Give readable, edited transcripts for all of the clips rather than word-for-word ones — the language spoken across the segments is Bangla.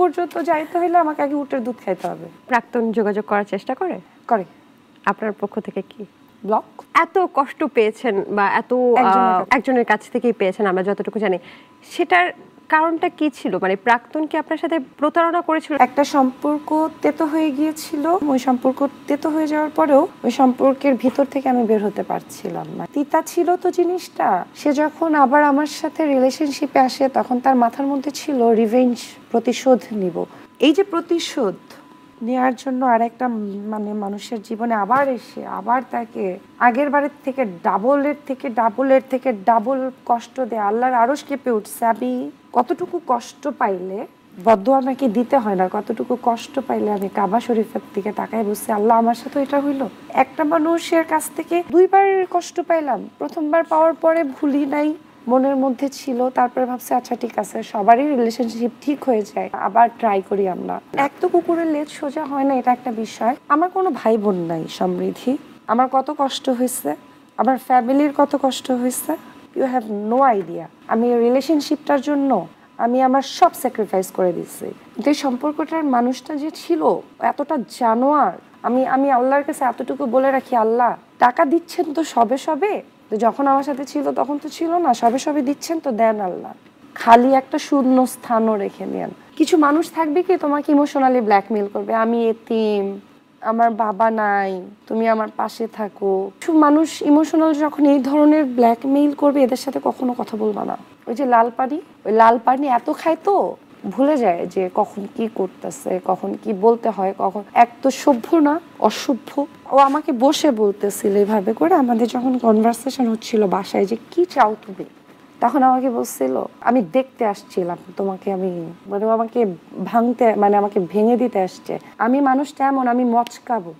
পর্যন্ত যাইতে হইলে আমাকে আগে উটের দুধ খাইতে হবে। প্রাক্তন যোগাযোগ করার চেষ্টা করে? করে। আপনার পক্ষ থেকে কি ব্লক? এত কষ্ট পেয়েছেন বা এত একজনের কাছ থেকেই পেয়েছেন আমরা যতটুকু জানি, সেটার কারণটা কি ছিল? মানে প্রাক্তন কি আপনার সাথে প্রতারণা করেছিল? একটা সম্পর্ক তেতো হয়ে গিয়েছিল, ওই সম্পর্ক তেতো হয়ে যাওয়ার পরেও ওই সম্পর্কের ভিতর থেকে আমি বের হতে পারছিলাম না। তিতা ছিল তো জিনিসটা। সে যখন আবার আমার সাথে রিলেশনশিপে আসে তখন তার মাথার মধ্যে ছিল রিভেঞ্জ, প্রতিশোধ নিব। এই যে প্রতিশোধ নেওয়ার জন্য আরেকটা মানে মানুষের জীবনে আবার এসে আবার তাকে আগের বারের থেকে ডাবল কষ্ট দেয়, আল্লাহর আরশ কেঁপে উঠছে। আমি কতটুকু কষ্ট পাইলে, বদদুয়া নাকি দিতে হয় না, কতটুকু কষ্ট পাইলে আমি কাবা শরীফের দিকে তাকায় বসছি, আল্লাহ আমার সাথে এটা হইলো। একটা মানুষের কাছ থেকে দুইবার কষ্ট পাইলাম। প্রথমবার পাওয়ার পরে ভুলি নাই, মনের মধ্যে ছিল। তারপরে ভাবছি আচ্ছা ঠিক আছে, সবারই রিলেশনশিপ ঠিক হয়ে যায়, আবার ট্রাই করি আমরা। এক তো কুকুরের লেজ সোজা হয় না, এটা একটা বিষয়। আমার কোনো ভাই বোন নাই সমৃদ্ধি। আমার কত কষ্ট হয়েছে, আমার ফ্যামিলির কত কষ্ট হয়েছে, ইউ হ্যাভ নো আইডিয়া। আমি রিলেশনশিপটার জন্য আমি আমার সব স্যাক্রিফাইস করে দিচ্ছি। কিন্তু এই সম্পর্কটার মানুষটা যে ছিল এতটা জানোয়ার। আমি আল্লাহর কাছে এতটুকু বলে রাখি, আল্লাহ টাকা দিচ্ছেন তো সবে সবে, তো যখন আমার সাথে ছিল তখন তো ছিল না, সবে সবে দিচ্ছেন তো দেন আল্লাহ, খালি একটা শূন্য স্থানও রেখে নেন। কিছু মানুষ থাকবে কি তোমাকে ইমোশনালি ব্ল্যাকমেইল করবে, আমি এতিম, আমার বাবা নাই, তুমি আমার পাশে থাকো। কিছু মানুষ ইমোশনাল যখন এই ধরনের ব্ল্যাকমেইল করবে, এদের সাথে কখনো কথা বলবা না। ওই যে লাল পানি, ওই লাল পানি এত খায় তো ভুলে যায় যে কখন কি করতেছে, কখন কি বলতে হয়, কখন। এক তো সভ্য না, অসভ্য। ও আমাকে বসে বলতেছিল এভাবে করে, আমাদের যখন কনভারসেশন হচ্ছিল বাসায়, যে কি চাও তুমি, তখন আমাকে বলছিল আমি দেখতে আসছিলাম তোমাকে, আমি মানে আমাকে ভাঙতে, মানে আমাকে ভেঙে দিতে আসছে। আমি মানুষটা এমন, আমি মচকাবো,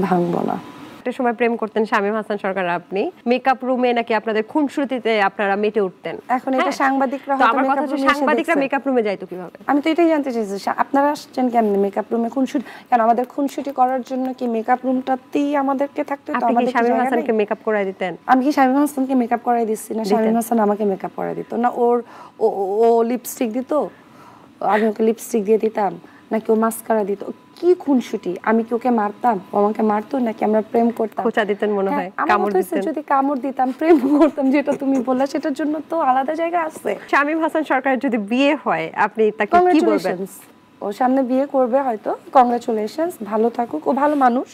ভাঙবো না। একটা সময় প্রেম করতেন শামীম হাসান সরকার, আপনি মেকআপ রুমে নাকি আপনাদের খুনসুটিতে আপনারা মেতে উঠতেন। এখন এটা সাংবাদিকরা তো আমার কথা হচ্ছে, সাংবাদিকরা মেকআপ রুমে যাইতো কিভাবে? আমি তো এটাই জানতে চাইছি, আপনারা আসছেন কেমনে মেকআপ রুমে? খুনসুটি কেন? আমাদের খুনসুটি করার জন্য কি মেকআপ রুমটাতেই আমাদেরকে থাকতে হতো? আপনি কি শামীম হাসানকে মেকআপ করাই দিতেন? আমি কি শামীম হাসানকে মেকআপ করাই দিচ্ছি না? শামীম হাসান আমাকে মেকআপ করাই দিত না। ও লিপস্টিক দিত, আমি ওকে লিপস্টিক দিয়ে দিতাম, নাকি ও মাস্কারা দিত? কি খুনসুটি? আমি কি ওকে মারতাম, ও আমাকে মারতো, নাকি আমরা প্রেম করতাম? খোঁচা দিতেন মনে হয়, কামড় দিতেন। যদি কামড় দিতাম, প্রেম করতাম, যেটা তুমি বললে, সেটার জন্য তো আলাদা জায়গা আছে। শামীম হাসান সরকারের যদি বিয়ে হয় আপনি তাকে কি বলবেন? ও সামনে বিয়ে করবে হয়তো, কংগ্রাচুলেশনস, ভালো থাকুক, ও ভালো মানুষ,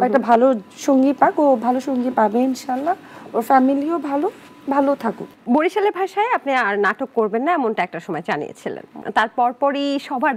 একটা ভালো সঙ্গী পাক, ও ভালো সঙ্গী পাবে ইনশাআল্লাহ, ওর ফ্যামিলিও ভালো থাকুক। বরিশালের ভাষায় আপনি আর নাটক করবেন না এমনটা একটা সময় জানিয়েছিলেন, তারপরই সবার